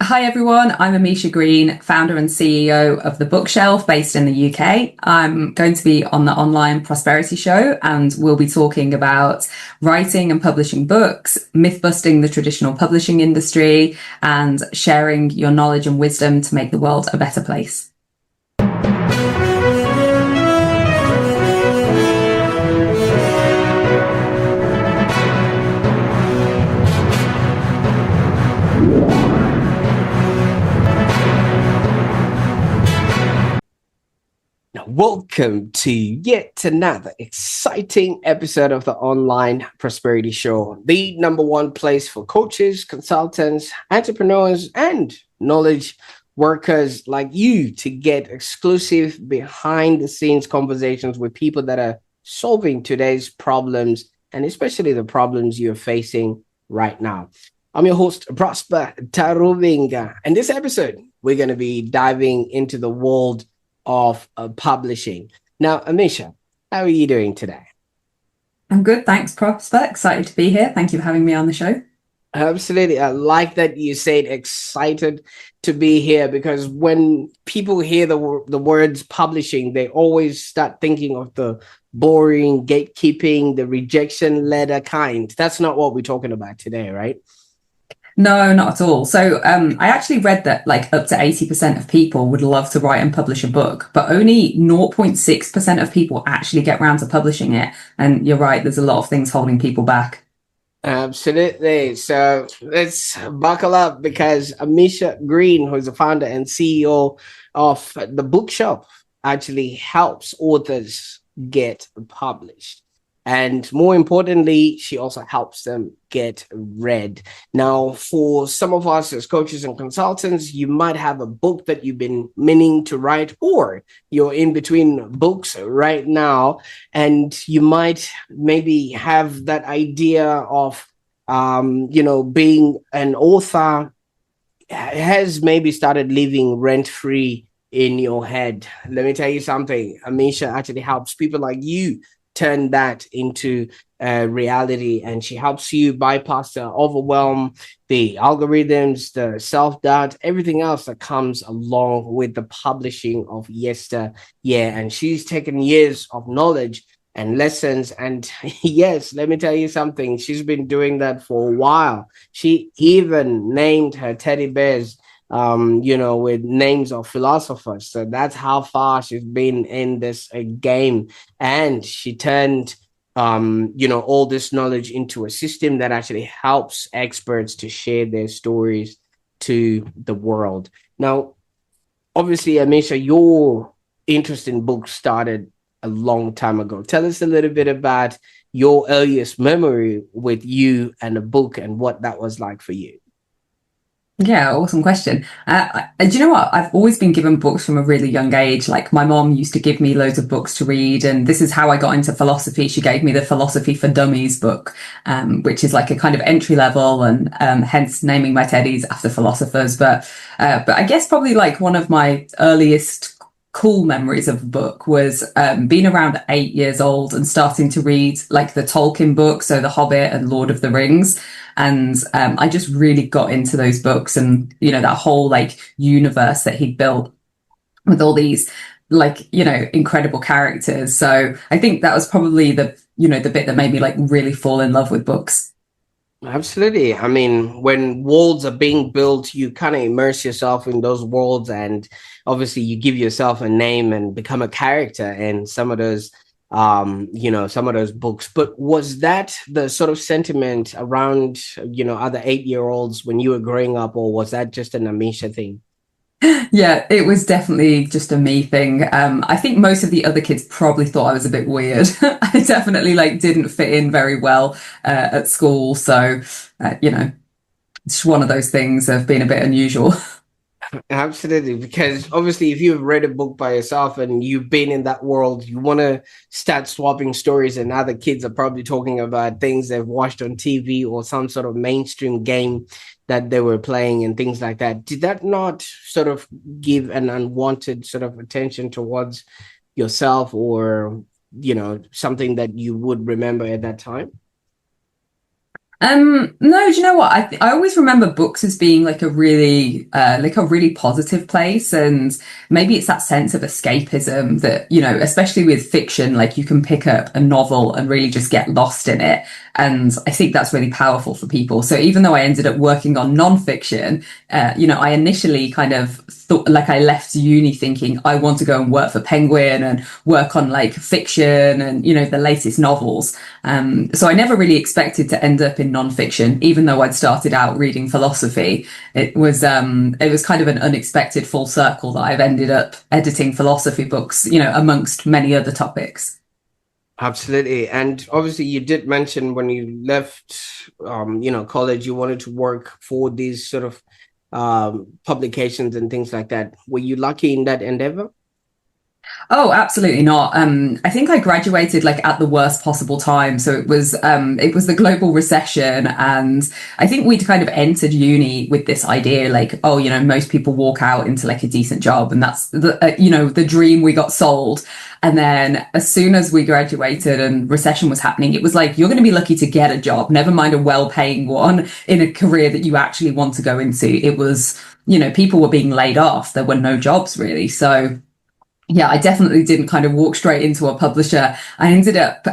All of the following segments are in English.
Hi everyone, I'm AmeeshaGreen, founder and CEO of The Bookshelf based in the UK. I'm going to be on the Online ProsperityShow and we'll be talking about writing and publishing books, myth busting the traditional publishing industry, and sharing your knowledge and wisdom to make the world a better place. Welcome to yet another exciting episode of the Online Prosperity Show, the number one place for coaches, consultants, entrepreneurs, and knowledge workers like you to get exclusive behind the scenes conversations with people that are solving today's problems and especially the problems you're facing right now. I'm your host, Prosper Taruvinga, and this episode, we're going to be diving into the world of publishing. Now, Ameesha, how are you doing today? I'm good, thanks, Prosper. Excited to be here. Thank you for having me on the show. Absolutely. I like that you said excited to be here, because when people hear the words publishing, they always start thinking of the boring, gatekeeping, the rejection letter kind. That's not what we're talking about today, right? No, not at all. So I actually read that like up to 80% of people would love to write and publish a book, but only 0.6% of people actually get around to publishing it. And you're right, there's a lot of things holding people back. Absolutely. So let's buckle up, because AmeeshaGreen, who is the founder and CEO of The Bookshelf, actually helps authors get published. And more importantly, she also helps them get read. Now, for some of us as coaches and consultants, you might have a book that you've been meaning to write, or you're in between books right now, and you might maybe have that idea of, being an author has maybe started living rent-free in your head. Let me tell you something. Ameesha actually helps people like you turn that into reality, and she helps you bypass the overwhelm, the algorithms, the self-doubt, everything else that comes along with the publishing of yesteryear. And she's taken years of knowledge and lessons, and yes, let me tell you something, she's been doing that for a while. She even named her teddy bears with names of philosophers. So that's how far she's been in this game. And she turned, all this knowledge into a system that actually helps experts to share their stories to the world. Now, obviously, Ameesha, your interest in books started a long time ago. Tell us a little bit about your earliest memory with you and a book and what that was like for you. Yeah, awesome question. Do you know what? I've always been given books from a really young age. Like my mom used to give me loads of books to read, and this is how I got into philosophy. She gave me the Philosophy for Dummies book, which is like a kind of entry level, and hence naming my teddies after philosophers. But I guess probably like one of my earliest cool memories of a book was being around 8 years old and starting to read like the Tolkien books, so The Hobbit and Lord of the Rings. And I just really got into those books, and, that whole like universe that he built with all these like, incredible characters. So I think that was probably the bit that made me like really fall in love with books. Absolutely. I mean, when worlds are being built, you kind of immerse yourself in those worlds, and obviously you give yourself a name and become a character in some of those books. But was that the sort of sentiment around, other 8-year-olds when you were growing up, or was that just an Ameesha thing? Yeah, it was definitely just a me thing. I think most of the other kids probably thought I was a bit weird. I definitely like didn't fit in very well at school. So, it's one of those things of being a bit unusual. Absolutely, because obviously if you've read a book by yourself and you've been in that world, you want to start swapping stories, and other kids are probably talking about things they've watched on TV or some sort of mainstream game that they were playing and things like that. Did that not sort of give an unwanted sort of attention towards yourself, or, something that you would remember at that time? No, do you know what? I always remember books as being like a really positive place, and maybe it's that sense of escapism that, especially with fiction, like you can pick up a novel and really just get lost in it. And I think that's really powerful for people. So even though I ended up working on nonfiction, I initially kind of thought, like, I left uni thinking I want to go and work for Penguin and work on like fiction and, the latest novels. So I never really expected to end up in nonfiction, even though I'd started out reading philosophy. It was kind of an unexpected full circle that I've ended up editing philosophy books, amongst many other topics. Absolutely. And obviously you did mention when you left college, you wanted to work for these sort of publications and things like that. Were you lucky in that endeavor? Oh, absolutely not. I think I graduated like at the worst possible time. So it was the global recession, and I think we'd kind of entered uni with this idea like, oh, most people walk out into like a decent job, and that's the dream we got sold. And then as soon as we graduated and recession was happening, it was like, you're going to be lucky to get a job, never mind a well-paying one in a career that you actually want to go into. It was, people were being laid off. There were no jobs really. So yeah, I definitely didn't kind of walk straight into a publisher. I ended up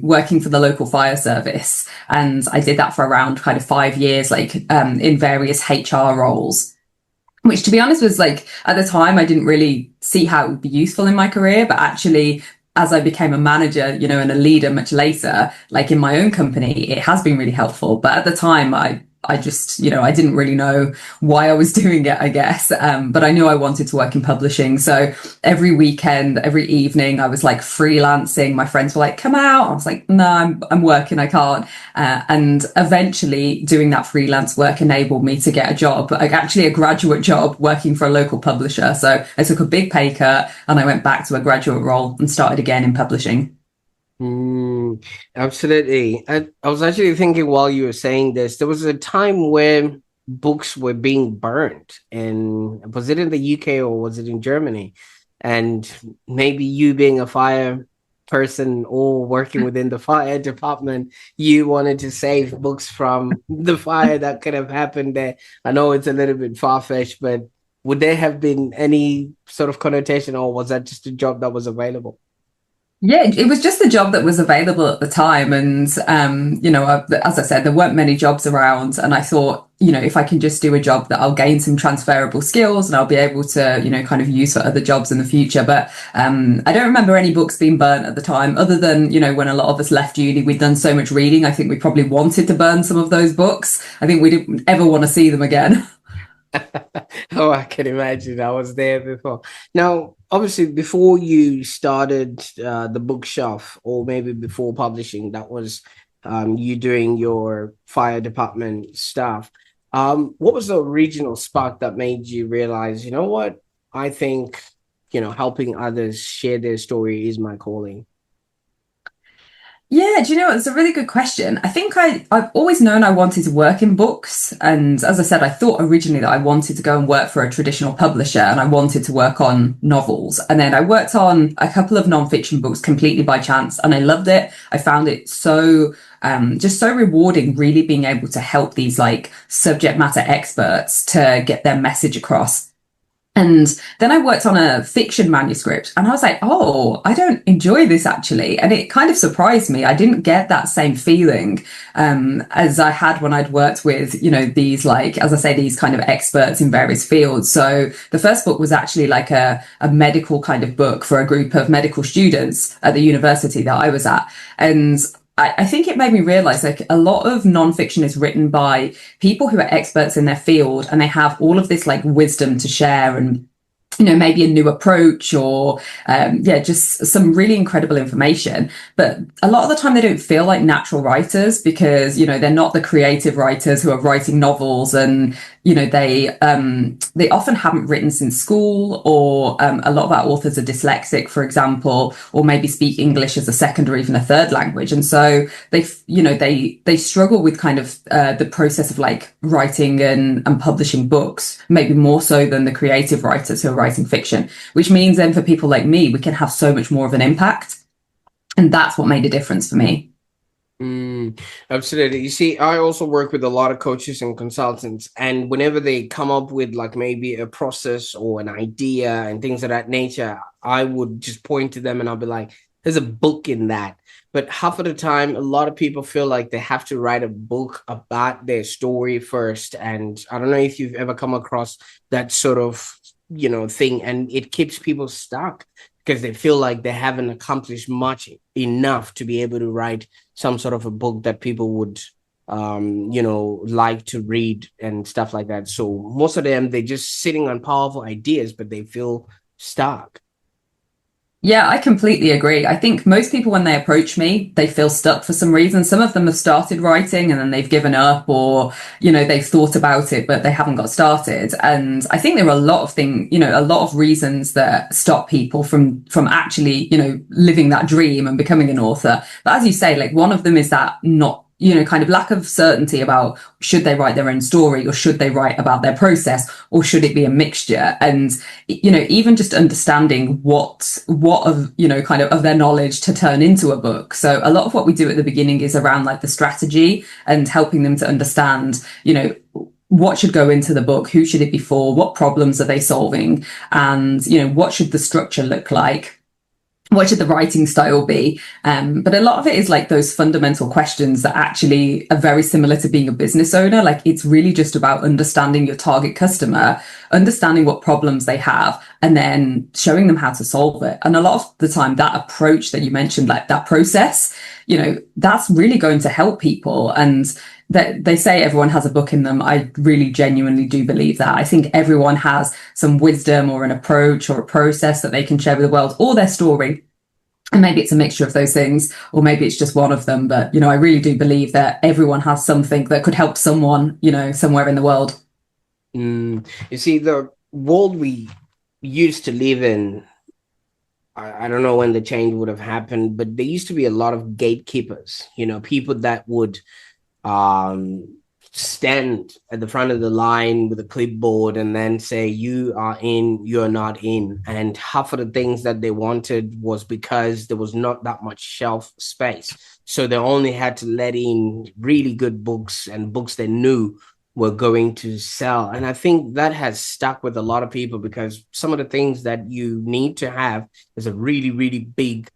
working for the local fire service, and I did that for around kind of 5 years, like in various HR roles, which to be honest was like, at the time, I didn't really see how it would be useful in my career, but actually, as I became a manager, and a leader much later, like in my own company, it has been really helpful. But at the time, I just, I didn't really know why I was doing it, I guess. But I knew I wanted to work in publishing. So every weekend, every evening, I was like freelancing. My friends were like, come out. I was like, no, I'm working. I can't. And eventually doing that freelance work enabled me to get a job, like actually a graduate job working for a local publisher. So I took a big pay cut and I went back to a graduate role and started again in publishing. Absolutely. I was actually thinking while you were saying this, there was a time where books were being burnt, and was it in the UK or was it in Germany? And maybe you being a fire person or working within the fire department, you wanted to save books from the fire that could have happened there. I know it's a little bit far-fetched, but would there have been any sort of connotation, or was that just a job that was available? Yeah, it was just the job that was available at the time. And, as I said, there weren't many jobs around. And I thought, if I can just do a job that I'll gain some transferable skills and I'll be able to, kind of use for other jobs in the future. But I don't remember any books being burnt at the time, other than, when a lot of us left uni, we'd done so much reading. I think we probably wanted to burn some of those books. I think we didn't ever want to see them again. Oh, I can imagine. I was there before. Now, obviously, before you started the bookshelf, or maybe before publishing, that was you doing your fire department stuff. What was the original spark that made you realize, you know what? I think, helping others share their story is my calling. Yeah, do you know what? It's a really good question. I think I've always known I wanted to work in books. And as I said, I thought originally that I wanted to go and work for a traditional publisher and I wanted to work on novels. And then I worked on a couple of nonfiction books completely by chance and I loved it. I found it so just so rewarding, really being able to help these like subject matter experts to get their message across. And then I worked on a fiction manuscript and I was like, oh, I don't enjoy this actually. And it kind of surprised me. I didn't get that same feeling as I had when I'd worked with, these like, as I say, these kind of experts in various fields. So the first book was actually like a medical kind of book for a group of medical students at the university that I was at. And I think it made me realize like a lot of nonfiction is written by people who are experts in their field and they have all of this like wisdom to share and maybe a new approach or just some really incredible information. But a lot of the time they don't feel like natural writers because they're not the creative writers who are writing novels, and they often haven't written since school, or a lot of our authors are dyslexic, for example, or maybe speak English as a second or even a third language, and so they struggle with kind of the process of like writing and publishing books, maybe more so than the creative writers who are writing fiction, which means then for people like me, we can have so much more of an impact. And that's what made a difference for me. Absolutely. You see, I also work with a lot of coaches and consultants, and whenever they come up with like maybe a process or an idea and things of that nature, I would just point to them and I'll be like, there's a book in that. But half of the time, a lot of people feel like they have to write a book about their story first. And I don't know if you've ever come across that sort of, thing, and it keeps people stuck because they feel like they haven't accomplished much enough to be able to write some sort of a book that people would like to read and stuff like that. So most of them, they're just sitting on powerful ideas, but they feel stuck. Yeah, I completely agree. I think most people, when they approach me, they feel stuck for some reason. Some of them have started writing and then they've given up, or, they've thought about it, but they haven't got started. And I think there are a lot of things, a lot of reasons that stop people from actually, living that dream and becoming an author. But as you say, like one of them is that not kind of lack of certainty about should they write their own story, or should they write about their process, or should it be a mixture? And, even just understanding what of, kind of their knowledge to turn into a book. So a lot of what we do at the beginning is around like the strategy and helping them to understand, what should go into the book, who should it be for, what problems are they solving, and, what should the structure look like, what should the writing style be? But a lot of it is like those fundamental questions that actually are very similar to being a business owner. Like it's really just about understanding your target customer, understanding what problems they have, and then showing them how to solve it. And a lot of the time, that approach that you mentioned, like that process, that's really going to help people. And that they say everyone has a book in them. I really genuinely do believe that. I think everyone has some wisdom or an approach or a process that they can share with the world, or their story. And maybe it's a mixture of those things, or maybe it's just one of them. But, I really do believe that everyone has something that could help someone, somewhere in the world. You see, the world we used to live in, I don't know when the change would have happened, but there used to be a lot of gatekeepers, people that would stand at the front of the line with a clipboard and then say, you are in, you're not in. And half of the things that they wanted was because there was not that much shelf space. So they only had to let in really good books and books they knew were going to sell. And I think that has stuck with a lot of people, because some of the things that you need to have is a really, really big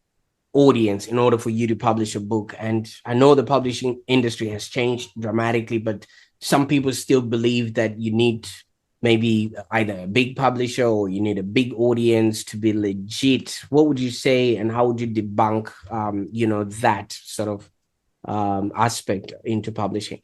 audience in order for you to publish a book. And I know the publishing industry has changed dramatically, but some people still believe that you need maybe either a big publisher or you need a big audience to be legit. What would you say, and how would you debunk that sort of aspect into publishing?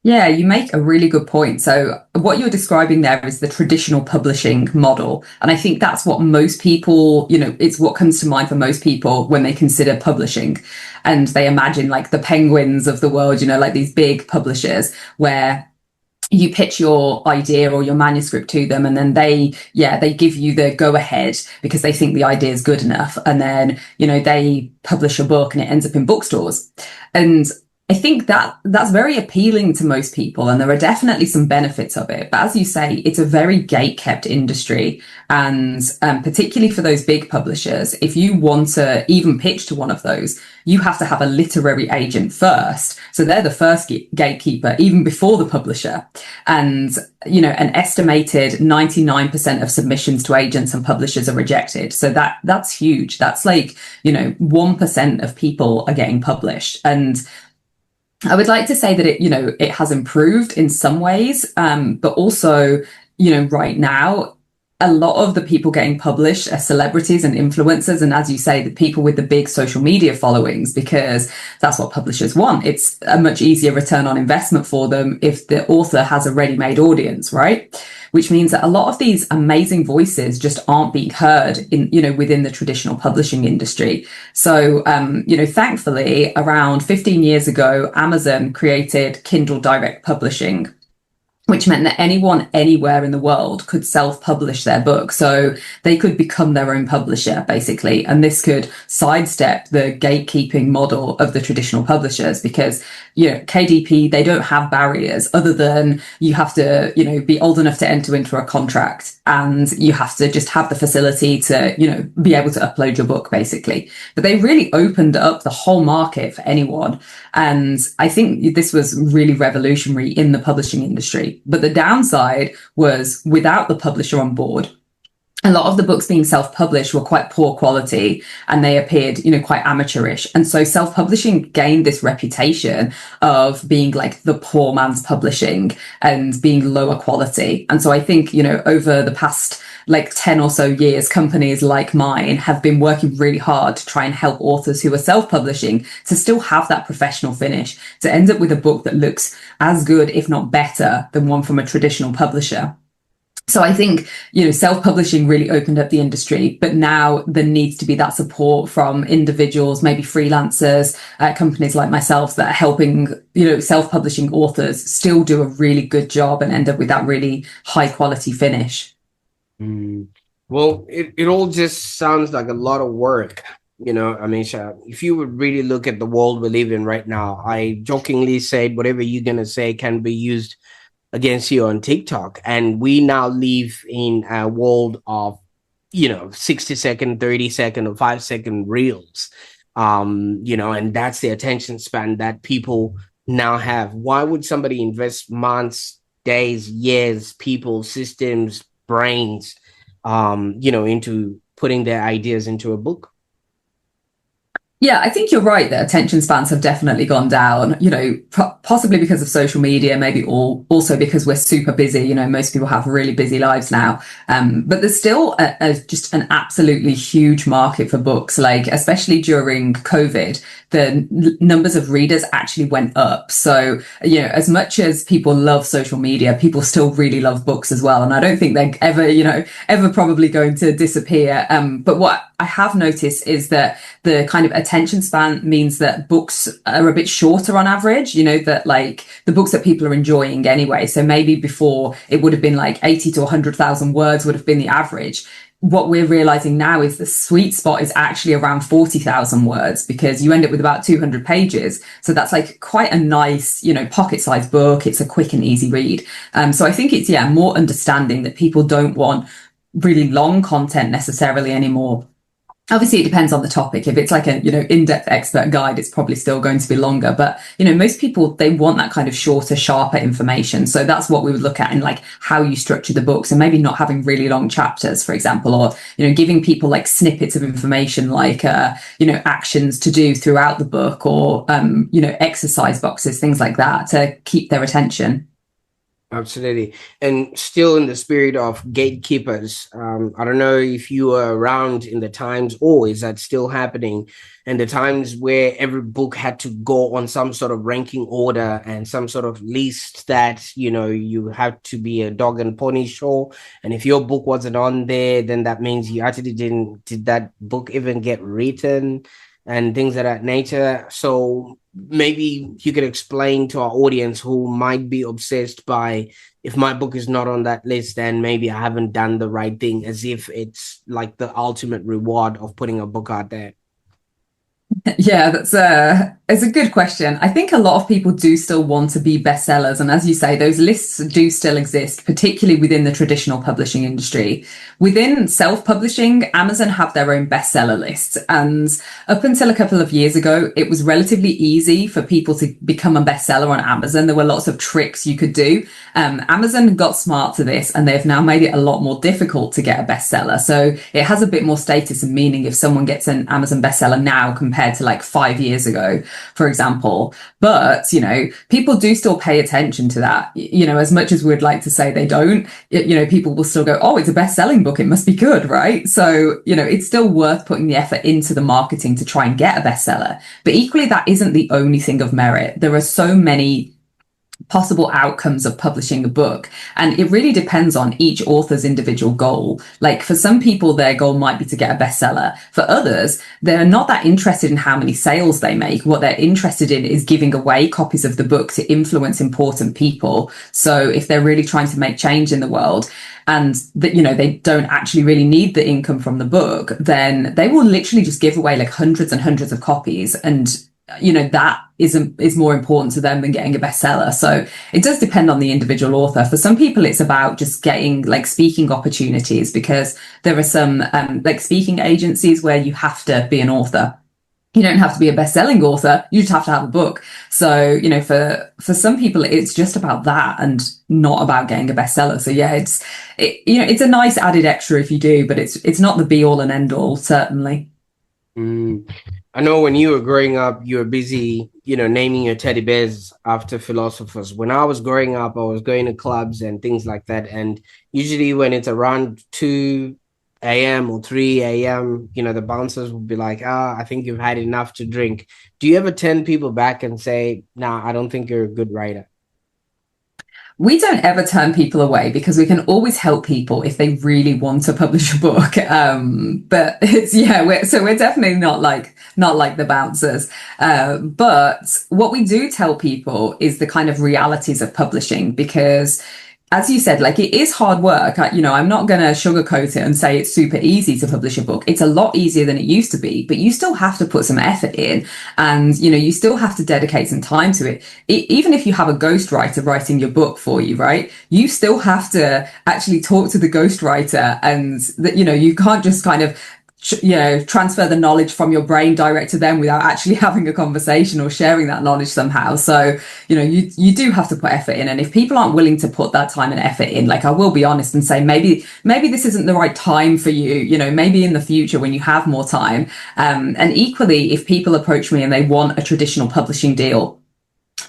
Yeah, you make a really good point. So what you're describing there is the traditional publishing model. And I think that's what most people, it's what comes to mind for most people when they consider publishing. And they imagine like the Penguins of the world, like these big publishers where you pitch your idea or your manuscript to them, and then they give you the go ahead because they think the idea is good enough. And then, they publish a book and it ends up in bookstores. And I think that that's very appealing to most people, and there are definitely some benefits of it. But as you say, it's a very gate-kept industry, and particularly for those big publishers, if you want to even pitch to one of those, you have to have a literary agent first. So they're the first gatekeeper, even before the publisher. And, an estimated 99% of submissions to agents and publishers are rejected. So that's huge. That's like, 1% of people are getting published. And I would like to say that it has improved in some ways, but also, right now, a lot of the people getting published are celebrities and influencers. And as you say, the people with the big social media followings, because that's what publishers want. It's a much easier return on investment for them if the author has a ready-made audience, right? Which means that a lot of these amazing voices just aren't being heard in, within the traditional publishing industry. So, thankfully, around 15 years ago, Amazon created Kindle Direct Publishing, which meant that anyone anywhere in the world could self-publish their book. So they could become their own publisher, basically. And this could sidestep the gatekeeping model of the traditional publishers, because, KDP, they don't have barriers other than you have to, be old enough to enter into a contract, and you have to just have the facility to, be able to upload your book, basically. But they really opened up the whole market for anyone. And I think this was really revolutionary in the publishing industry. But the downside was, without the publisher on board, a lot of the books being self-published were quite poor quality, and they appeared, quite amateurish. And so self-publishing gained this reputation of being like the poor man's publishing and being lower quality. And so I think, over the past like 10 or so years, companies like mine have been working really hard to try and help authors who are self-publishing to still have that professional finish, to end up with a book that looks as good, if not better, than one from a traditional publisher. So I think, self-publishing really opened up the industry, but now there needs to be that support from individuals, maybe freelancers, companies like myself that are helping, self-publishing authors still do a really good job and end up with that really high quality finish. Well, it all just sounds like a lot of work, Ameesha. If you would really look at the world we live in right now, I jokingly said whatever you're going to say can be used against you on TikTok. And we now live in a world of, 60-second, 30-second, or 5-second reels. And that's the attention span that people now have. Why would somebody invest months, days, years, people, systems, brains, into putting their ideas into a book? Yeah, I think you're right that attention spans have definitely gone down, possibly because of social media, maybe also because we're super busy. Most people have really busy lives now. But there's still just an absolutely huge market for books, like especially during COVID, the numbers of readers actually went up. So, as much as people love social media, people still really love books as well. And I don't think they're ever probably going to disappear. But what I have noticed is that the kind of attention span means that books are a bit shorter on average, that like the books that people are enjoying anyway. So maybe before it would have been like 80 to 100,000 words would have been the average. What we're realizing now is the sweet spot is actually around 40,000 words, because you end up with about 200 pages. So that's like quite a nice, pocket-sized book. It's a quick and easy read. So I think it's, more understanding that people don't want really long content necessarily anymore. Obviously, it depends on the topic. If it's like a, in-depth expert guide, it's probably still going to be longer. But, most people, they want that kind of shorter, sharper information. So that's what we would look at in like how you structure the books, and maybe not having really long chapters, for example, or, giving people like snippets of information, like, actions to do throughout the book, or, exercise boxes, things like that, to keep their attention. Absolutely. And still in the spirit of gatekeepers, I don't know if you were around in the times, or is that still happening, and the times where every book had to go on some sort of ranking order and some sort of list that, you have to be a dog and pony show. And if your book wasn't on there, then that means you actually did that book even get written, and things of that nature. So maybe you could explain to our audience who might be obsessed by, if my book is not on that list, then maybe I haven't done the right thing, as if it's like the ultimate reward of putting a book out there. Yeah, it's a good question. I think a lot of people do still want to be bestsellers. And as you say, those lists do still exist, particularly within the traditional publishing industry. Within self-publishing, Amazon have their own bestseller lists. And up until a couple of years ago, it was relatively easy for people to become a bestseller on Amazon. There were lots of tricks you could do. Amazon got smart to this, and they've now made it a lot more difficult to get a bestseller. So it has a bit more status and meaning if someone gets an Amazon bestseller now compared to like 5 years ago, for example. But, people do still pay attention to that. As much as we'd like to say they don't, people will still go, oh, it's a best-selling book, it must be good, right? So, it's still worth putting the effort into the marketing to try and get a bestseller. But equally, that isn't the only thing of merit. There are so many possible outcomes of publishing a book, and it really depends on each author's individual goal. Like for some people, their goal might be to get a bestseller. For others, they're not that interested in how many sales they make. What they're interested in is giving away copies of the book to influence important people. So if they're really trying to make change in the world, and that, they don't actually really need the income from the book, then they will literally just give away like hundreds and hundreds of copies. And that is more important to them than getting a bestseller. So it does depend on the individual author. For some people, it's about just getting like speaking opportunities, because there are some like speaking agencies where you have to be an author. You don't have to be a best-selling author. You just have to have a book. So, for some people, it's just about that and not about getting a bestseller. So yeah, it's a nice added extra if you do, but it's not the be all and end all, certainly. I know when you were growing up, you were busy, naming your teddy bears after philosophers. When I was growing up, I was going to clubs and things like that. And usually when it's around 2 a.m. or 3 a.m., the bouncers will be like, I think you've had enough to drink. Do you ever turn people back and say, nah, I don't think you're a good writer? We don't ever turn people away, because we can always help people if they really want to publish a book. But we're definitely not like the bouncers. But what we do tell people is the kind of realities of publishing, because as you said, like, it is hard work. I'm not going to sugarcoat it and say it's super easy to publish a book. It's a lot easier than it used to be, but you still have to put some effort in, and, you still have to dedicate some time to it. Even if you have a ghostwriter writing your book for you, right? You still have to actually talk to the ghostwriter, and you can't just kind of transfer the knowledge from your brain direct to them without actually having a conversation or sharing that knowledge somehow. So, you do have to put effort in. And if people aren't willing to put that time and effort in, like, I will be honest and say, maybe this isn't the right time for you, maybe in the future when you have more time. And equally, if people approach me and they want a traditional publishing deal,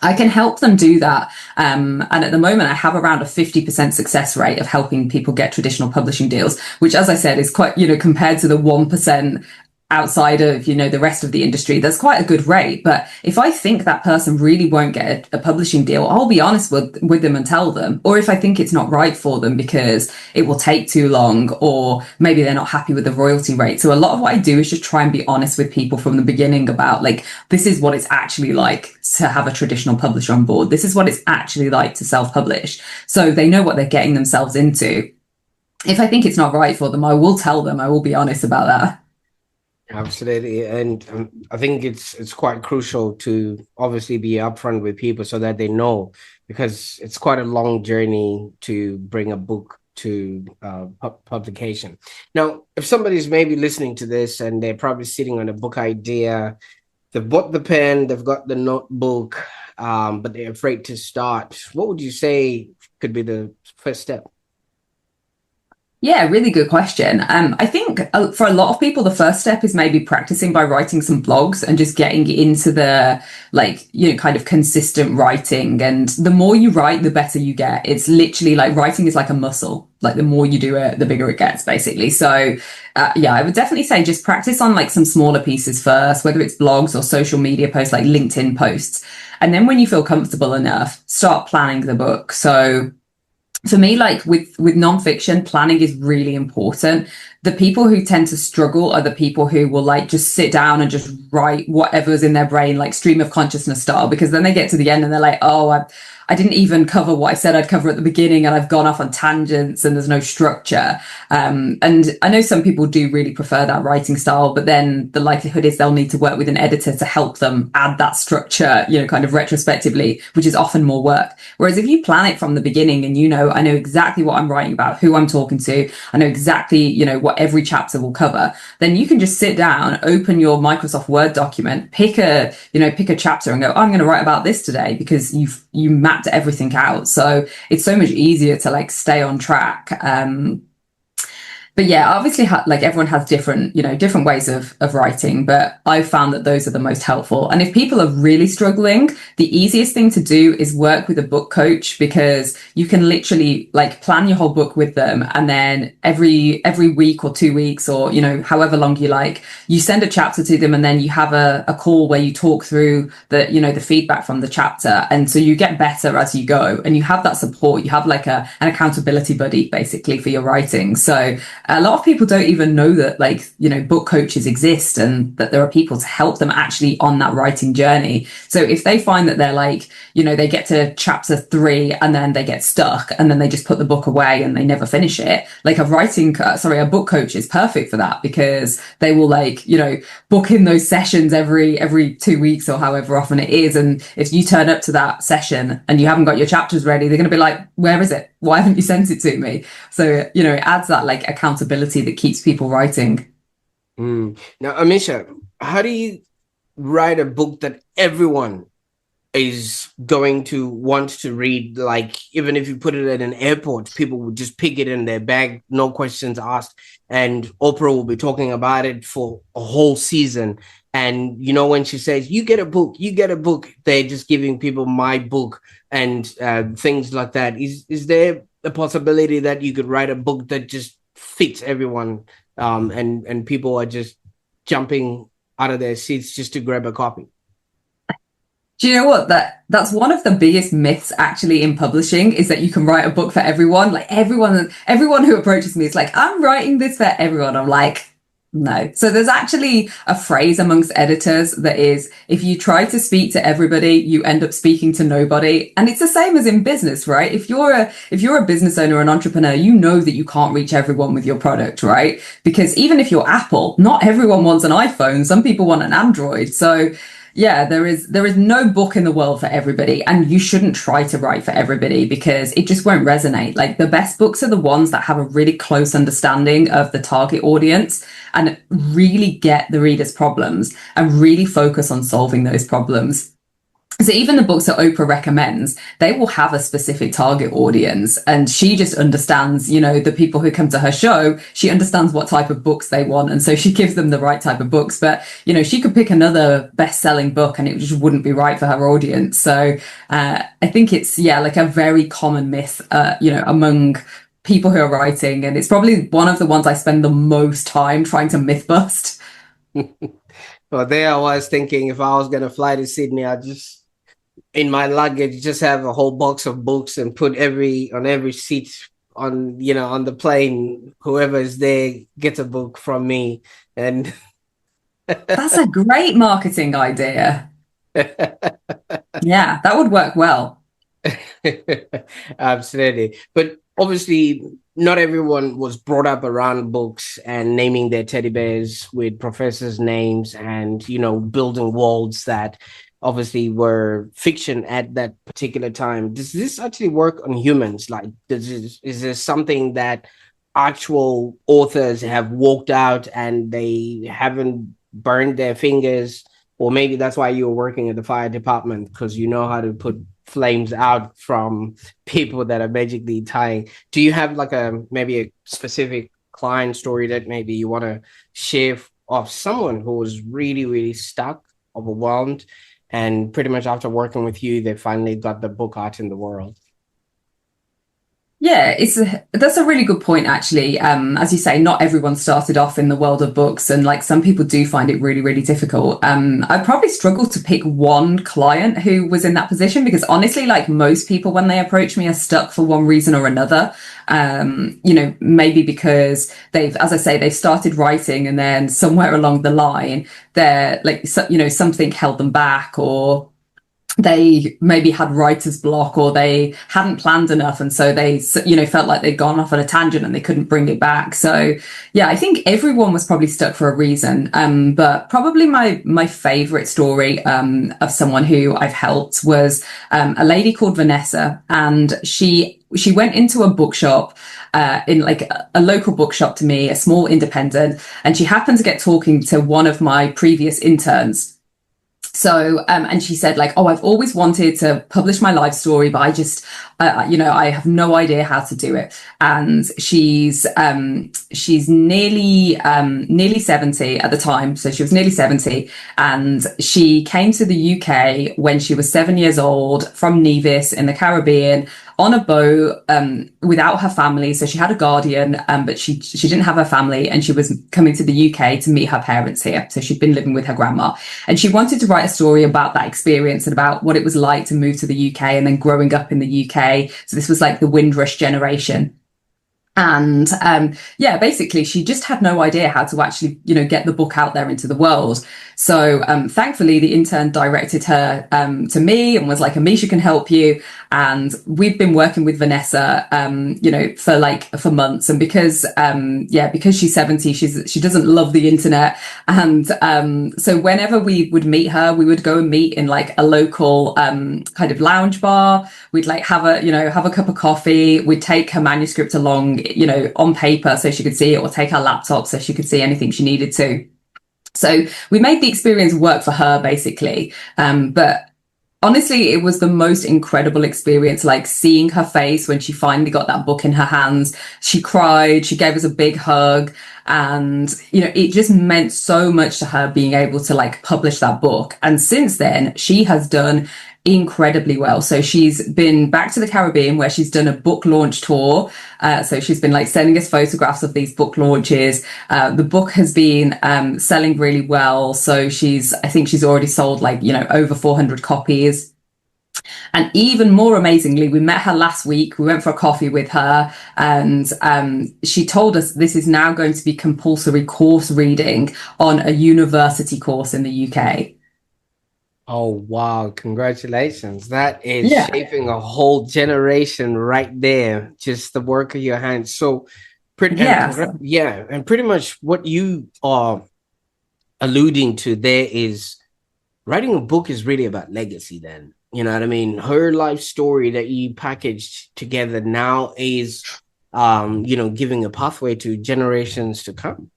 I can help them do that. And at the moment, I have around a 50% success rate of helping people get traditional publishing deals, which, as I said, is quite, compared to the 1% outside of, the rest of the industry, that's quite a good rate. But if I think that person really won't get a publishing deal, I'll be honest with them and tell them. Or if I think it's not right for them because it will take too long, or maybe they're not happy with the royalty rate. So a lot of what I do is just try and be honest with people from the beginning about, like, this is what it's actually like to have a traditional publisher on board. This is what it's actually like to self-publish. So they know what they're getting themselves into. If I think it's not right for them, I will tell them. I will be honest about that. Absolutely. And I think it's quite crucial to obviously be upfront with people so that they know, because it's quite a long journey to bring a book to publication. Now, if somebody's maybe listening to this and they're probably sitting on a book idea, they've bought the pen, they've got the notebook, but they're afraid to start, what would you say could be the first step? Yeah, really good question. I think for a lot of people, the first step is maybe practicing by writing some blogs and just getting into the, kind of consistent writing. And the more you write, the better you get. It's literally like writing is like a muscle. Like, the more you do it, the bigger it gets, basically. So, I would definitely say just practice on like some smaller pieces first, whether it's blogs or social media posts, like LinkedIn posts. And then when you feel comfortable enough, start planning the book. So, for me, like with nonfiction, planning is really important. The people who tend to struggle are the people who will like just sit down and just write whatever's in their brain, like stream of consciousness style, because then they get to the end and they're like, oh, I didn't even cover what I said I'd cover at the beginning, and I've gone off on tangents and there's no structure. And I know some people do really prefer that writing style, but then the likelihood is they'll need to work with an editor to help them add that structure, kind of retrospectively, which is often more work. Whereas if you plan it from the beginning and I know exactly what I'm writing about, who I'm talking to, I know exactly, what every chapter will cover, then you can just sit down, open your Microsoft Word document, pick a chapter and go, I'm going to write about this today, because you mapped everything out. So it's so much easier to like stay on track. But yeah, obviously, like, everyone has different ways of writing, but I've found that those are the most helpful. And if people are really struggling, the easiest thing to do is work with a book coach, because you can literally like plan your whole book with them. And then every week or 2 weeks, or, however long you like, you send a chapter to them, and then you have a call where you talk through the feedback from the chapter. And so you get better as you go, and you have that support. You have like an accountability buddy basically for your writing. So, a lot of people don't even know that, like, you know, book coaches exist and that there are people to help them actually on that writing journey. So if they find that they're like, you know, they get to chapter 3 and then they get stuck and then they just put the book away and they never finish it, like a book coach is perfect for that, because they will, like, you know, book in those sessions every 2 weeks or however often it is. And if you turn up to that session and you haven't got your chapters ready, they're going to be like, where is it? Why haven't you sent it to me? So, you know, it adds that like accountability that keeps people writing. Now, Ameesha, how do you write a book that everyone is going to want to read? Like, even if you put it at an airport, people would just pick it in their bag, no questions asked. And Oprah will be talking about it for a whole season. And, you know, when she says, you get a book, they're just giving people my book and things like that. Is there a possibility that you could write a book that just fits everyone, and people are just jumping out of their seats just to grab a copy? Do you know what? That's one of the biggest myths actually in publishing, is that you can write a book for everyone. Like everyone who approaches me is like, I'm writing this for everyone. I'm like, no. So there's actually a phrase amongst editors that is, if you try to speak to everybody, you end up speaking to nobody. And it's the same as in business, right? If you're a business owner or an entrepreneur, you know that you can't reach everyone with your product, right? Because even if you're Apple, not everyone wants an iPhone. Some people want an Android. So yeah, there is no book in the world for everybody, and you shouldn't try to write for everybody because it just won't resonate. Like, the best books are the ones that have a really close understanding of the target audience and really get the reader's problems and really focus on solving those problems. So even the books that Oprah recommends, they will have a specific target audience, and she just understands, you know, the people who come to her show, she understands what type of books they want. And so she gives them the right type of books, but, you know, she could pick another best-selling book and it just wouldn't be right for her audience. So I think it's, like a very common myth, you know, among people who are writing. And it's probably one of the ones I spend the most time trying to myth bust. Well, there I was thinking, if I was going to fly to Sydney, I'd just, in my luggage, just have a whole box of books and put on every seat on the plane. Whoever is there gets a book from me. And that's a great marketing idea. Yeah, that would work well. Absolutely. But obviously not everyone was brought up around books and naming their teddy bears with professors' names and, you know, building worlds that obviously were fiction at that particular time. Does this actually work on humans? Like, is this something that actual authors have walked out and they haven't burned their fingers? Or maybe that's why you were working at the fire department, because you know how to put flames out from people that are magically dying. Do you have like maybe a specific client story that maybe you want to share of someone who was really, really stuck, overwhelmed, and pretty much after working with you, they finally got the book out in the world? Yeah, that's a really good point, actually. As you say, not everyone started off in the world of books, and like some people do find it really, really difficult. I probably struggle to pick one client who was in that position, because honestly, like most people, when they approach me, are stuck for one reason or another. You know, maybe because they've started writing and then somewhere along the line, they're like, you know, something held them back, or they maybe had writer's block, or they hadn't planned enough, and so they, you know, felt like they'd gone off on a tangent and they couldn't bring it back. So yeah, I think everyone was probably stuck for a reason. But probably my favorite story of someone who I've helped was a lady called Vanessa, and she went into a bookshop, in like a local bookshop to me, a small independent, and she happened to get talking to one of my previous interns. So, and she said like, oh, I've always wanted to publish my life story, but I just, you know, I have no idea how to do it. And she's nearly 70 at the time. So she was nearly 70, and she came to the UK when she was 7 years old from Nevis in the Caribbean on a boat, without her family. So she had a guardian, but she didn't have her family, and she was coming to the UK to meet her parents here. So she'd been living with her grandma, and she wanted to write a story about that experience and about what it was like to move to the UK and then growing up in the UK. So this was like the Windrush generation. And yeah, basically, she just had no idea how to actually, get the book out there into the world. So thankfully, the intern directed her to me and was like, Ameesha can help you. And we've been working with Vanessa, for months. And because she's 70, she doesn't love the internet. And so whenever we would meet her, we would go and meet in like a local kind of lounge bar. We'd like have a cup of coffee. We'd take her manuscript along, on paper so she could see it, or take her laptop so she could see anything she needed to. So we made the experience work for her, basically. But honestly, it was the most incredible experience, like seeing her face when she finally got that book in her hands. She cried, she gave us a big hug. And, it just meant so much to her being able to like publish that book. And since then, she has done incredibly well. So she's been back to the Caribbean where she's done a book launch tour. So she's been like sending us photographs of these book launches. The book has been selling really well. So I think she's already sold like, over 400 copies. And even more amazingly, we met her last week. We went for a coffee with her, and she told us this is now going to be compulsory course reading on a university course in the UK. Oh, wow. Congratulations. That is shaping a whole generation right there. Just the work of your hands. So, and pretty much what you are alluding to there is writing a book is really about legacy then. You know what I mean? Her life story that you packaged together now is, giving a pathway to generations to come.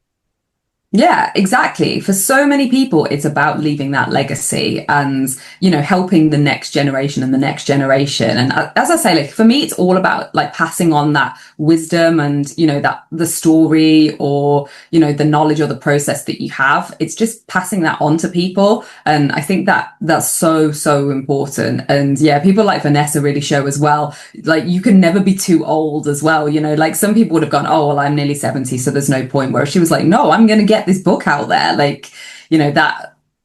Yeah, exactly. For so many people, it's about leaving that legacy and, helping the next generation and the next generation. And as I say, like for me, it's all about like passing on that wisdom and, that the story or, the knowledge or the process that you have. It's just passing that on to people. And I think that that's so, so important. And yeah, people like Vanessa really show as well, like you can never be too old as well. Like some people would have gone, oh, well, I'm nearly 70, so there's no point. Whereas she was like, no, I'm going to get this book out there, like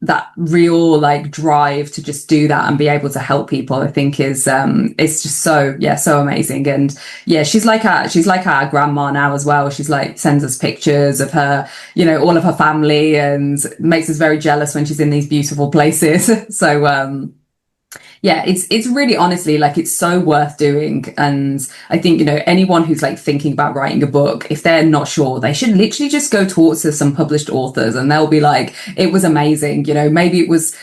that real like drive to just do that and be able to help people, I think is it's just so amazing. And yeah, she's like our grandma now as well. She's like sends us pictures of her, all of her family, and makes us very jealous when she's in these beautiful places. So yeah, it's really honestly like it's so worth doing. And I think, anyone who's like thinking about writing a book, if they're not sure, they should literally just go talk to some published authors and they'll be like, it was amazing. Maybe it was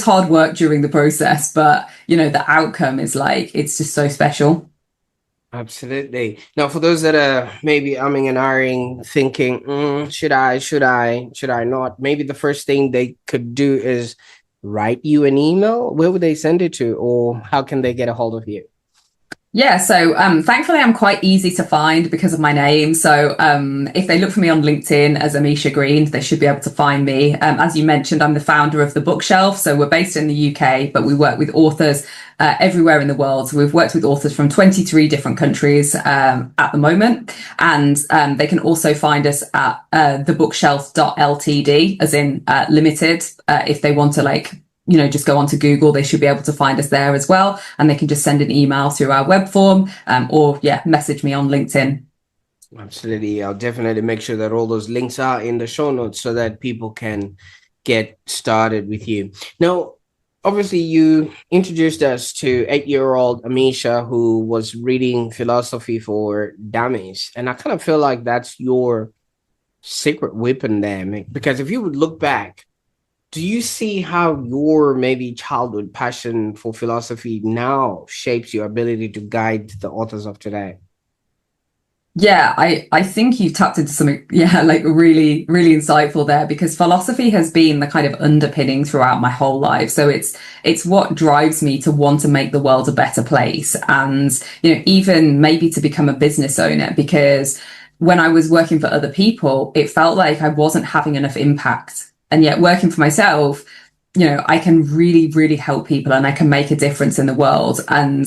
hard work during the process, but the outcome is like, it's just so special. Absolutely. Now, for those that are maybe umming and ahhing, thinking, should I not? Maybe the first thing they could do is write you an email. Where would they send it to, or how can they get a hold of you? Yeah, so thankfully I'm quite easy to find because of my name. So if they look for me on LinkedIn as AmeeshaGreen, they should be able to find me. As you mentioned, I'm the founder of The Bookshelf. So we're based in the UK, but we work with authors everywhere in the world. So we've worked with authors from 23 different countries at the moment. And they can also find us at thebookshelf.ltd, as in limited, if they want to like just go onto Google, they should be able to find us there as well. And they can just send an email through our web form or message me on LinkedIn. Absolutely. I'll definitely make sure that all those links are in the show notes so that people can get started with you. Now, obviously, you introduced us to 8-year-old Ameesha, who was reading philosophy for dummies. And I kind of feel like that's your secret weapon there, because if you would look back, do you see how your maybe childhood passion for philosophy now shapes your ability to guide the authors of today? Yeah, I think you tapped into something, like really, really insightful there, because philosophy has been the kind of underpinning throughout my whole life. So it's what drives me to want to make the world a better place. And, even maybe to become a business owner, because when I was working for other people, it felt like I wasn't having enough impact. And yet working for myself, I can really, really help people and I can make a difference in the world. And,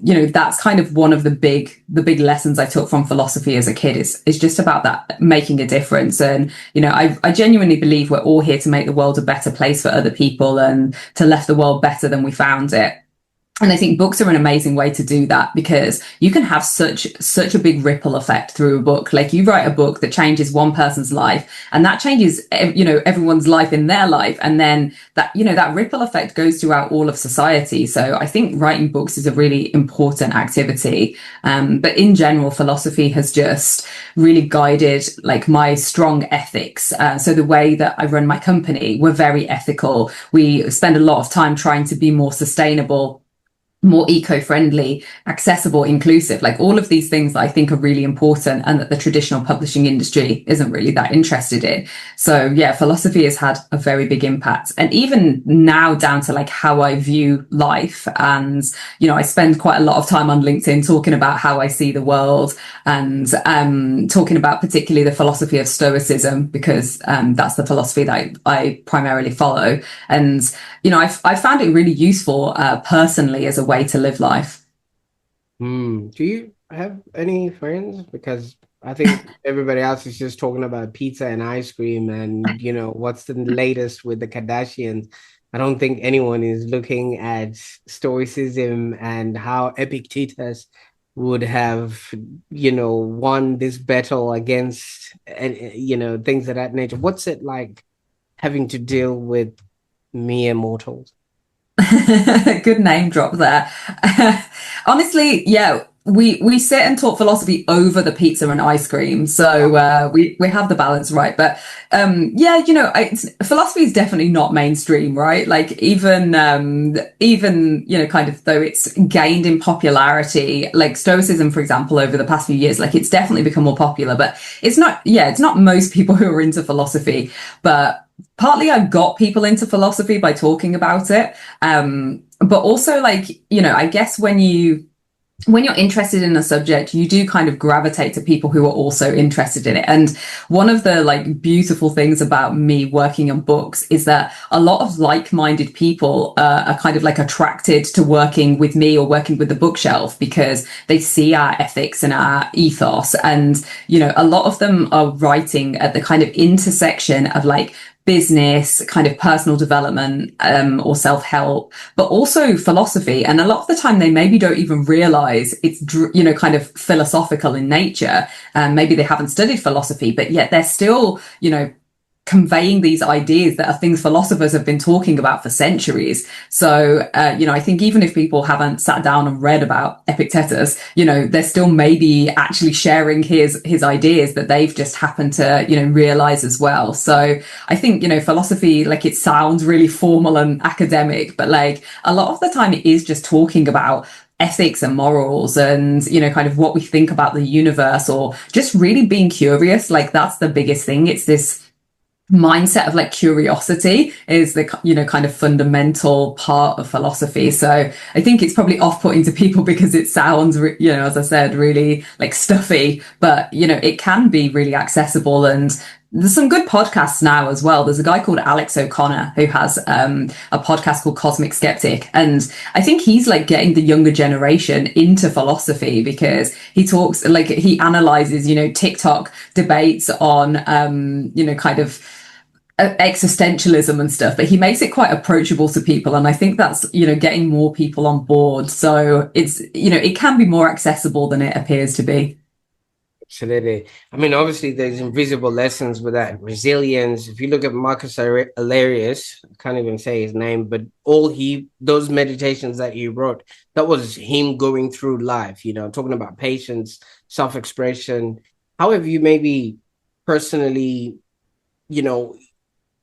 that's kind of one of the big lessons I took from philosophy as a kid is just about that, making a difference. And, I genuinely believe we're all here to make the world a better place for other people and to left the world better than we found it. And I think books are an amazing way to do that, because you can have such a big ripple effect through a book. Like, you write a book that changes one person's life, and that changes, everyone's life in their life. And then that ripple effect goes throughout all of society. So I think writing books is a really important activity. But in general, philosophy has just really guided like my strong ethics. So the way that I run my company, we're very ethical. We spend a lot of time trying to be more sustainable, more eco-friendly, accessible, inclusive, like all of these things that I think are really important, and that the traditional publishing industry isn't really that interested in. So yeah, philosophy has had a very big impact, and even now down to like how I view life. And I spend quite a lot of time on LinkedIn talking about how I see the world, and talking about particularly the philosophy of Stoicism, because that's the philosophy that I primarily follow. And I found it really useful personally as a way to live life. Do you have any friends? Because I think everybody else is just talking about pizza and ice cream and, what's the latest with the Kardashians. I don't think anyone is looking at Stoicism and how Epictetus would have, won this battle against, things of that nature. What's it like having to deal with mere mortals? Good name drop there. Honestly, yeah, we sit and talk philosophy over the pizza and ice cream, so we have the balance right. But yeah, philosophy is definitely not mainstream, right? Like, even kind of, though it's gained in popularity, like Stoicism, for example, over the past few years, like, it's definitely become more popular, but it's not most people who are into philosophy. But partly I got people into philosophy by talking about it. But also, like, I guess when you're interested in a subject, you do kind of gravitate to people who are also interested in it. And one of the like beautiful things about me working on books is that a lot of like-minded people are kind of like attracted to working with me or working with the bookshelf, because they see our ethics and our ethos. And, a lot of them are writing at the kind of intersection of like business, kind of personal development, or self-help, but also philosophy. And a lot of the time they maybe don't even realize it's, kind of philosophical in nature. Maybe they haven't studied philosophy, but yet they're still, conveying these ideas that are things philosophers have been talking about for centuries. So, I think even if people haven't sat down and read about Epictetus, they're still maybe actually sharing his ideas that they've just happened to, realize as well. So I think, philosophy, like, it sounds really formal and academic, but like a lot of the time it is just talking about ethics and morals, and kind of what we think about the universe, or just really being curious. Like, that's the biggest thing. It's this mindset of like curiosity is the kind of fundamental part of philosophy. So I think it's probably off-putting to people because it sounds as I said, really like stuffy, but it can be really accessible. And there's some good podcasts now as well. There's a guy called Alex O'Connor who has a podcast called Cosmic Skeptic, and I think he's like getting the younger generation into philosophy, because he talks, like, he analyzes TikTok debates on kind of existentialism and stuff, but he makes it quite approachable to people. And I think that's getting more people on board. So it's it can be more accessible than it appears to be. Absolutely. I mean, obviously there's invisible lessons with that resilience. If you look at Marcus Aurelius, I can't even say his name, but those meditations that he wrote, that was him going through life, talking about patience, self-expression. How have you maybe personally,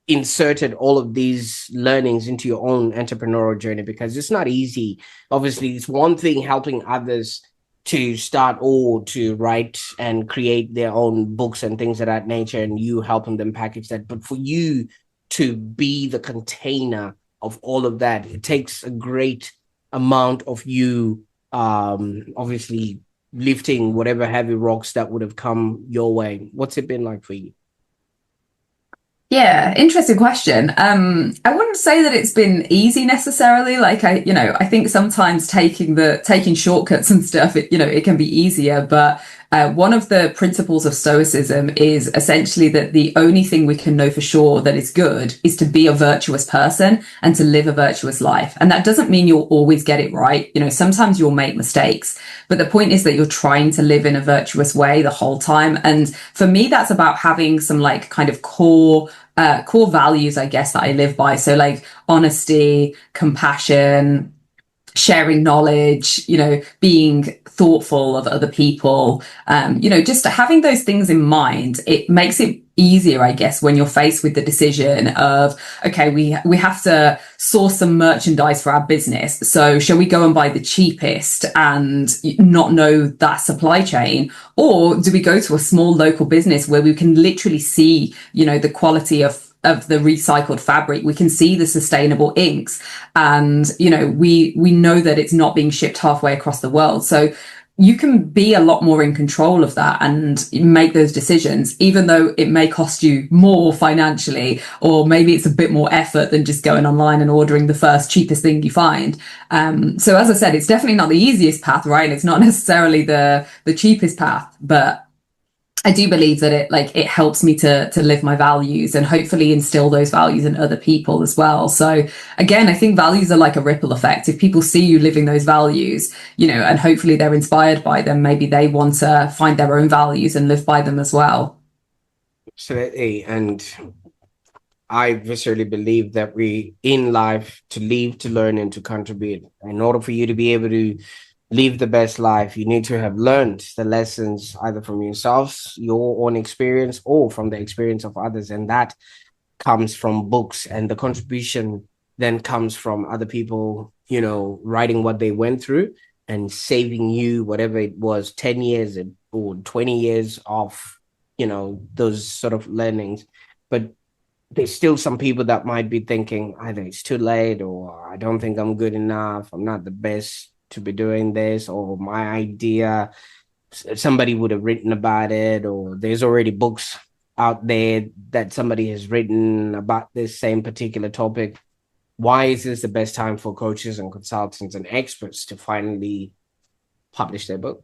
inserted all of these learnings into your own entrepreneurial journey? Because it's not easy. Obviously, it's one thing helping others to start or to write and create their own books and things of that nature, and you helping them package that. But for you to be the container of all of that, it takes a great amount of you, obviously lifting whatever heavy rocks that would have come your way. What's it been like for you? Yeah, interesting question. I wouldn't say that it's been easy necessarily. Like, I think sometimes taking shortcuts and stuff, it can be easier. But One of the principles of Stoicism is essentially that the only thing we can know for sure that is good is to be a virtuous person and to live a virtuous life. And that doesn't mean you'll always get it right. You know, sometimes you'll make mistakes, but the point is that you're trying to live in a virtuous way the whole time. And for me, that's about having some like kind of core values, I guess, that I live by. So like honesty, compassion, sharing knowledge, you know, being thoughtful of other people, you know, just having those things in mind. It makes it easier, I guess, when you're faced with the decision of, okay, we have to source some merchandise for our business. So shall we go and buy the cheapest and not know that supply chain? Or do we go to a small local business where we can literally see, you know, the quality of the recycled fabric, we can see the sustainable inks, and you know we know that it's not being shipped halfway across the world. So you can be a lot more in control of that and make those decisions, even though it may cost you more financially, or maybe it's a bit more effort than just going online and ordering the first cheapest thing you find. So as I said, it's definitely not the easiest path, right? It's not necessarily the cheapest path, but I do believe that it helps me to live my values and hopefully instill those values in other people as well. So again, I think values are like a ripple effect. If people see you living those values, you know, and hopefully they're inspired by them, maybe they want to find their own values and live by them as well. Absolutely. And I viscerally believe that we in life to live, to learn, and to contribute. In order for you to be able to live the best life, you need to have learned the lessons either from yourselves, your own experience, or from the experience of others. And that comes from books, and the contribution then comes from other people, you know, writing what they went through and saving you whatever it was, 10 years or 20 years of, you know, those sort of learnings. But there's still some people that might be thinking either it's too late, or I don't think I'm good enough, I'm not the best to be doing this, or my idea, somebody would have written about it, or there's already books out there that somebody has written about this same particular topic. Why is this the best time for coaches and consultants and experts to finally publish their book?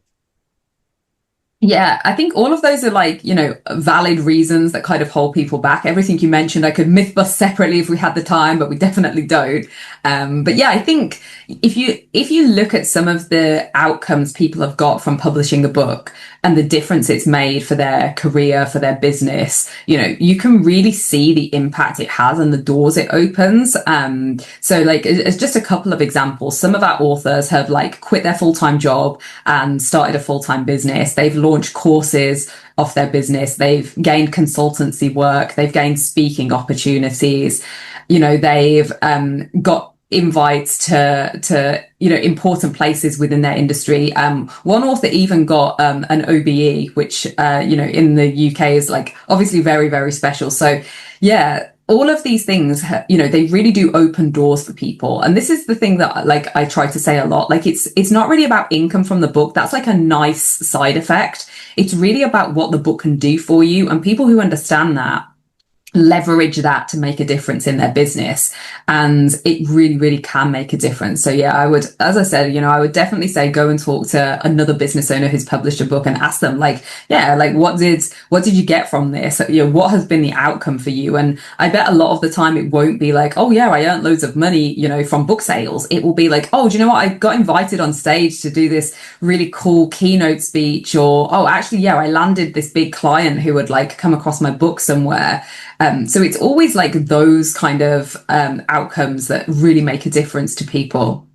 Yeah, I think all of those are like, you know, valid reasons that kind of hold people back. Everything you mentioned, I could myth bust separately if we had the time, but we definitely don't. But yeah, I think if you look at some of the outcomes people have got from publishing a book and the difference it's made for their career, for their business, you know, you can really see the impact it has and the doors it opens. So like, as just a couple of examples, some of our authors have like quit their full-time job and started a full-time business. They've launched courses off their business. They've gained consultancy work. They've gained speaking opportunities. You know, they've got invites to you know, important places within their industry. One author even got an OBE, which you know, in the UK is like obviously very, very special. So yeah, all of these things, you know, they really do open doors for people. And this is the thing that like I try to say a lot, like it's not really about income from the book. That's like a nice side effect. It's really about what the book can do for you, and people who understand that leverage that to make a difference in their business, and it really, really can make a difference. So yeah, I would, as I said, you know, I would definitely say go and talk to another business owner who's published a book and ask them like, yeah, like what did you get from this? You know, what has been the outcome for you? And I bet a lot of the time it won't be like, oh yeah, I earned loads of money, you know, from book sales. It will be like, oh, do you know what? I got invited on stage to do this really cool keynote speech, or, oh, actually, yeah, I landed this big client who had like come across my book somewhere. So it's always like those kind of outcomes that really make a difference to people.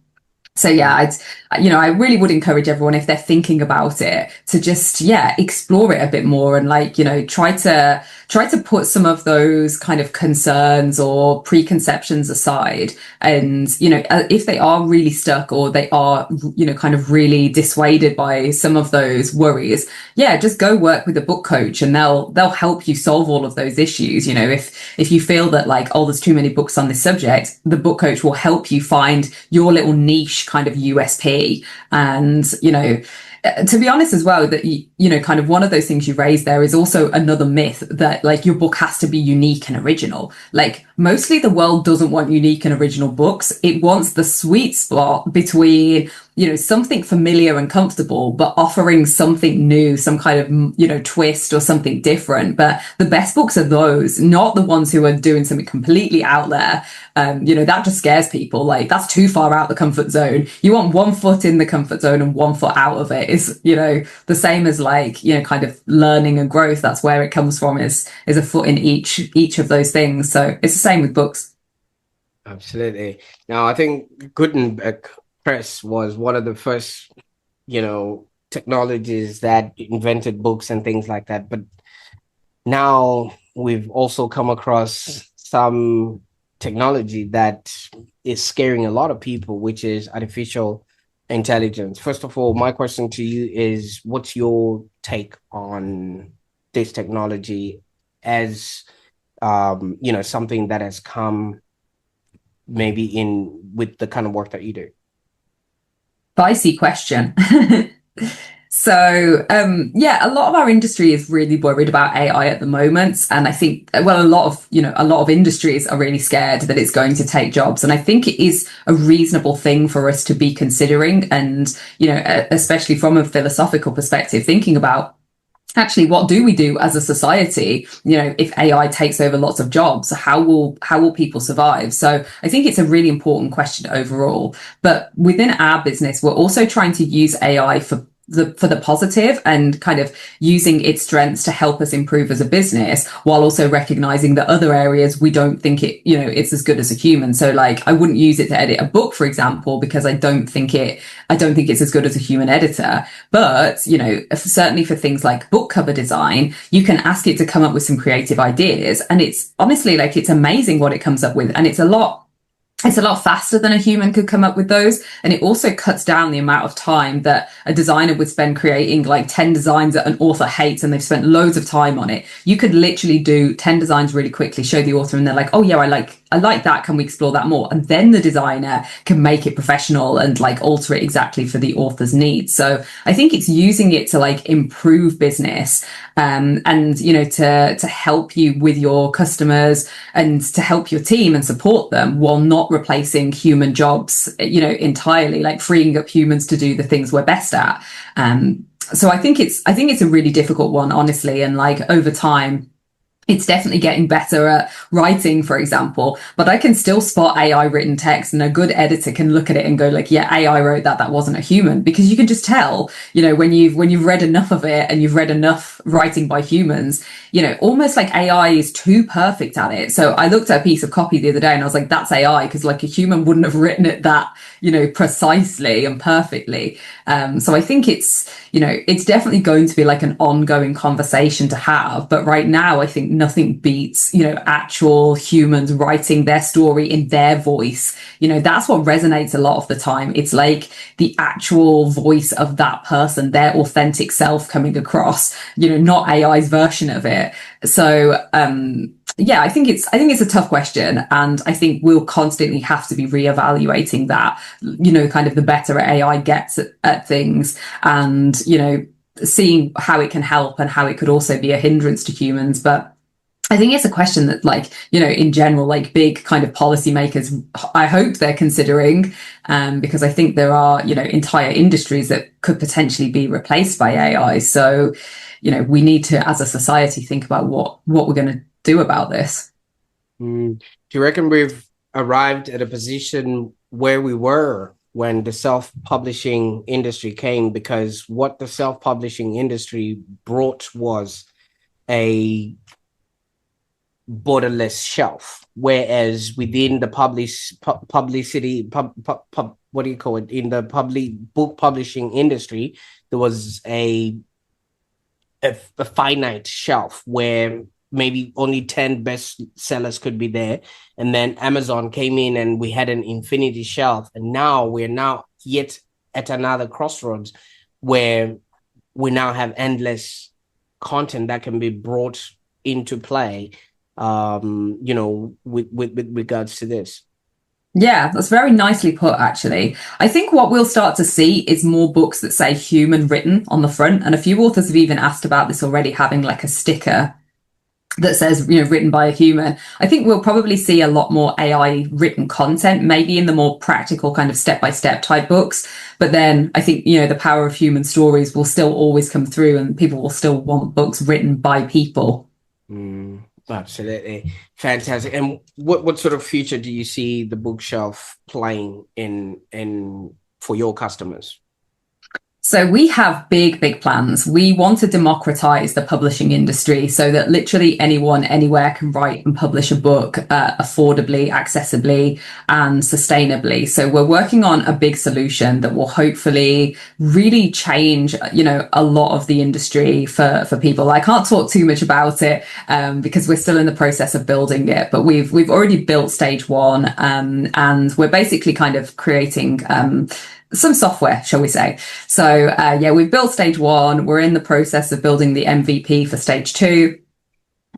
So yeah, I really would encourage everyone, if they're thinking about it, to just, yeah, explore it a bit more and like, you know, try to put some of those kind of concerns or preconceptions aside. And, you know, if they are really stuck or they are, you know, kind of really dissuaded by some of those worries, yeah, just go work with a book coach and they'll help you solve all of those issues. You know, if you feel that like, oh, there's too many books on this subject, the book coach will help you find your little niche kind of USP. And, you know, to be honest as well, that, you know, kind of one of those things you raised there is also another myth that like your book has to be unique and original. Like mostly the world doesn't want unique and original books. It wants the sweet spot between something familiar and comfortable, but offering something new, some kind of, twist or something different. But the best books are those, not the ones who are doing something completely out there. That just scares people. Like, that's too far out the comfort zone. You want one foot in the comfort zone and one foot out of it. Is, the same as like, kind of learning and growth. That's where it comes from, is a foot in each of those things. So it's the same with books. Absolutely. Now, I think Gutenberg press was one of the first, technologies that invented books and things like that. But now we've also come across some technology that is scaring a lot of people, which is artificial intelligence. First of all, my question to you is, what's your take on this technology as, something that has come maybe in with the kind of work that you do? Spicy question. So, a lot of our industry is really worried about AI at the moment. And I think, a lot of industries are really scared that it's going to take jobs. And I think it is a reasonable thing for us to be considering. And, especially from a philosophical perspective, thinking about, actually, what do we do as a society? If AI takes over lots of jobs, how will people survive? So I think it's a really important question overall. But within our business, we're also trying to use AI for the positive, and kind of using its strengths to help us improve as a business, while also recognizing that other areas we don't think it's as good as a human. So like, I wouldn't use it to edit a book, for example, because I don't think it's as good as a human editor. But, certainly for things like book cover design, you can ask it to come up with some creative ideas. And it's honestly, like, it's amazing what it comes up with. And it's a lot faster than a human could come up with those. And it also cuts down the amount of time that a designer would spend creating like 10 designs that an author hates and they've spent loads of time on it. You could literally do 10 designs really quickly, show the author, and they're like, oh yeah, I like that. Can we explore that more? And then the designer can make it professional and like alter it exactly for the author's needs. So I think it's using it to like improve business, and, to help you with your customers and to help your team and support them, while not replacing human jobs, entirely, like freeing up humans to do the things we're best at. So I think it's a really difficult one, honestly. And like, over time, it's definitely getting better at writing, for example, but I can still spot AI written text, and a good editor can look at it and go like, yeah, AI wrote that. That wasn't a human, because you can just tell, when you've read enough of it and you've read enough writing by humans, almost like AI is too perfect at it. So I looked at a piece of copy the other day and I was like, that's AI, because like a human wouldn't have written it that, precisely and perfectly. So I think it's definitely going to be like an ongoing conversation to have. But right now, I think nothing beats, actual humans writing their story in their voice. That's what resonates a lot of the time. It's like the actual voice of that person, their authentic self coming across, not AI's version of it. So, I think it's a tough question. And I think we'll constantly have to be reevaluating that, kind of the better AI gets at things, and, seeing how it can help and how it could also be a hindrance to humans. But I think it's a question that, like, in general, like big kind of policymakers, I hope they're considering, because I think there are, entire industries that could potentially be replaced by AI. So, we need to, as a society, think about what we're going to do about this. Do you reckon we've arrived at a position where we were when the self-publishing industry came? Because what the self-publishing industry brought was a borderless shelf, whereas within the what do you call it, in the public book publishing industry, there was a finite shelf where maybe only 10 best sellers could be there, and then Amazon came in and we had an infinity shelf. And now we're yet at another crossroads where we now have endless content that can be brought into play, with regards to this. Yeah, that's very nicely put, actually. I think what we'll start to see is more books that say human written on the front. And a few authors have even asked about this already, having like a sticker that says, you know, written by a human. I think we'll probably see a lot more AI written content, maybe in the more practical kind of step-by-step type books. But then I think, you know, the power of human stories will still always come through, and people will still want books written by people. Absolutely. Fantastic. And what sort of future do you see the bookshelf playing in for your customers? So we have big, big plans. We want to democratize the publishing industry so that literally anyone, anywhere can write and publish a book affordably, accessibly, and sustainably. So we're working on a big solution that will hopefully really change, you know, a lot of the industry for people. I can't talk too much about it because we're still in the process of building it, but we've already built stage one, and we're basically kind of creating some software, shall we say. So yeah, we've built stage one. We're in the process of building the MVP for stage two.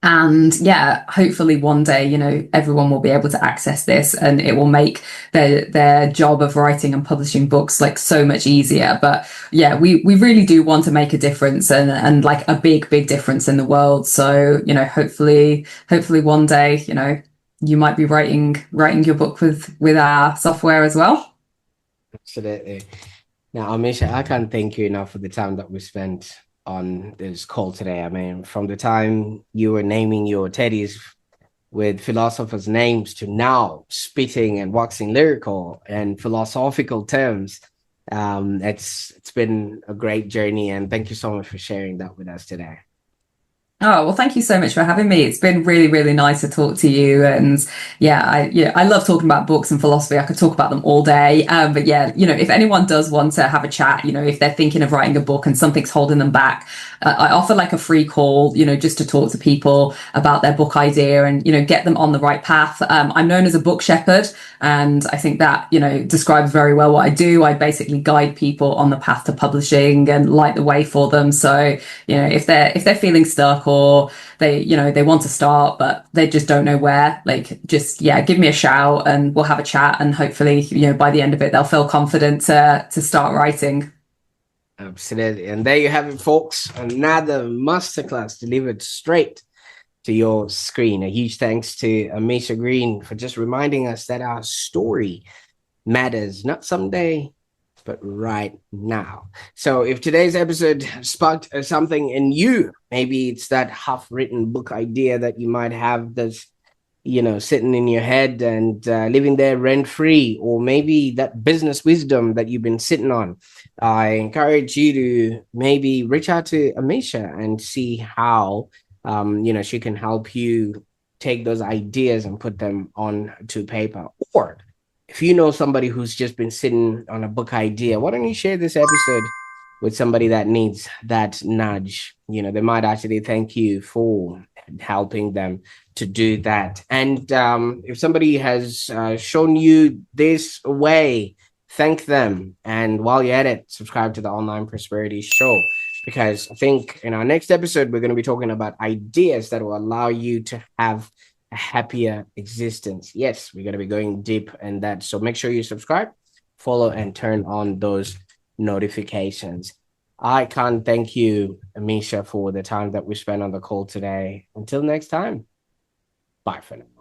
And yeah, hopefully one day, you know, everyone will be able to access this, and it will make their job of writing and publishing books like so much easier. But yeah, we really do want to make a difference, and like a big, big difference in the world. So, you know, hopefully one day, you know, you might be writing your book with our software as well. Absolutely. Now, Ameesha, I can't thank you enough for the time that we spent on this call today. I mean, from the time you were naming your teddies with philosophers' names to now spitting and waxing lyrical and philosophical terms, it's been a great journey. And thank you so much for sharing that with us today. Oh, well, thank you so much for having me. It's been really, really nice to talk to you. And yeah, I love talking about books and philosophy. I could talk about them all day. But yeah, you know, if anyone does want to have a chat, you know, if they're thinking of writing a book and something's holding them back, I offer like a free call, you know, just to talk to people about their book idea and, you know, get them on the right path. I'm known as a book shepherd, and I think that, you know, describes very well what I do. I basically guide people on the path to publishing and light the way for them. So, you know, if they're feeling stuck, or they, you know, they want to start but they just don't know where, like, just, yeah, give me a shout and we'll have a chat, and hopefully, you know, by the end of it they'll feel confident to start writing. Absolutely. And there you have it, folks. Another masterclass delivered straight to your screen. A huge thanks to AmeeshaGreen for just reminding us that our story matters, not someday, but right now. So if today's episode sparked something in you, maybe it's that half-written book idea that you might have that's, you know, sitting in your head and living there rent-free, or maybe that business wisdom that you've been sitting on, I encourage you to maybe reach out to Ameesha and see how, you know, she can help you take those ideas and put them on to paper. Or if you know somebody who's just been sitting on a book idea, why don't you share this episode with somebody that needs that nudge? You know, they might actually thank you for helping them to do that. And if somebody has shown you this way, thank them. And while you're at it, subscribe to the Online Prosperity Show, because I think in our next episode, we're going to be talking about ideas that will allow you to have a happier existence. Yes, we're going to be going deep in that. So make sure you subscribe, follow, and turn on those notifications. I can't thank you, Ameesha, for the time that we spent on the call today. Until next time, bye for now.